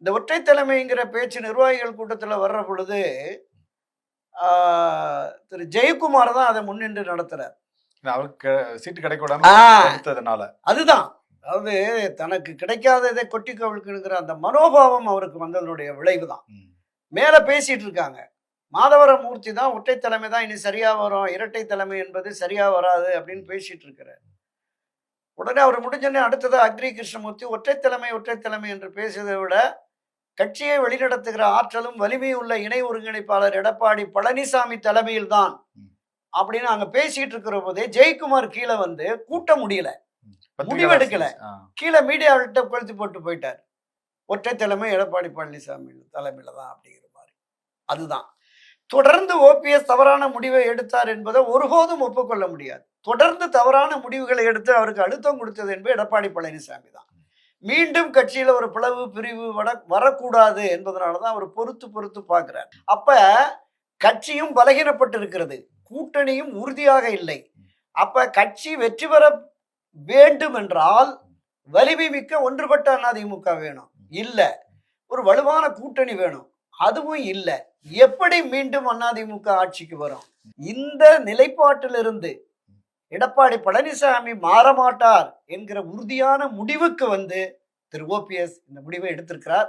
இந்த ஒற்றை தலைமைங்கிற பேச்சு நிர்வாகிகள் கூட்டத்தில் வர்ற பொழுது திரு ஜெயக்குமார் தான் அதை முன்னின்று நடத்துறார். அவருக்கு சீட்டு கிடைக்க விடாம அதுதான், அதாவது தனக்கு கிடைக்காததை கொட்டி கவிழ்க்குங்கிற அந்த மனோபாவம் அவருக்கு வந்ததனுடைய விளைவு தான். மேல பேசிட்டு இருக்காங்க, மாதவரமூர்த்தி தான் ஒற்றை தலைமை தான் இனி சரியா வரும், இரட்டை தலைமை என்பது சரியா வராது அப்படின்னு பேசிட்டு இருக்கிறார். உடனே அவர் முடிஞ்சோடனே அடுத்தது அக்ரி கிருஷ்ணமூர்த்தி ஒற்றை தலைமை என்று பேசுவதை விட கட்சியை வழிநடத்துகிற ஆற்றலும் வலிமையும் உள்ள இணை ஒருங்கிணைப்பாளர் எடப்பாடி பழனிசாமி தலைமையில் தான் அப்படின்னு அங்க பேசிட்டு இருக்கிற போதே ஜெயக்குமார் கீழே வந்து கூட்ட முடியல, முடிவெடுக்கல, கீழே மீடியாவிட்ட கொளுத்து போட்டு போயிட்டார். ஒற்றை தலைமை எடப்பாடி பழனிசாமி தலைமையில தான் அப்படிங்கிற மாதிரி. அதுதான் தொடர்ந்து ஓபிஎஸ் தவறான முடிவை எடுத்தார் என்பதை ஒருபோதும் ஒப்புக்கொள்ள முடியாது. தொடர்ந்து தவறான முடிவுகளை எடுத்து அவருக்கு அழுத்தம் கொடுத்தது என்பது எடப்பாடி பழனிசாமி தான். மீண்டும் கட்சியில ஒரு பிளவு பிரிவு வரக்கூடாது என்பதனாலதான் அவர் பொறுத்து பார்க்கிறார். அப்ப கட்சியும் பலகீனப்பட்டு இருக்கிறது, கூட்டணியும் உறுதியாக இல்லை. அப்ப கட்சி வெற்றி பெற வேண்டும் என்றால் வலிமை மிக்க ஒன்றுபட்ட அதிமுக வேணும், இல்ல ஒரு வலுவான கூட்டணி வேணும், அதுவும் இல்ல. எப்படி மீண்டும் அதிமுக ஆட்சிக்கு வரும்? இந்த நிலைப்பாட்டிலிருந்து எடப்பாடி பழனிசாமி மாறமாட்டார் என்கிற உறுதியான முடிவுக்கு வந்து திரு ஓபிஎஸ் இந்த முடிவை எடுத்திருக்கிறார்.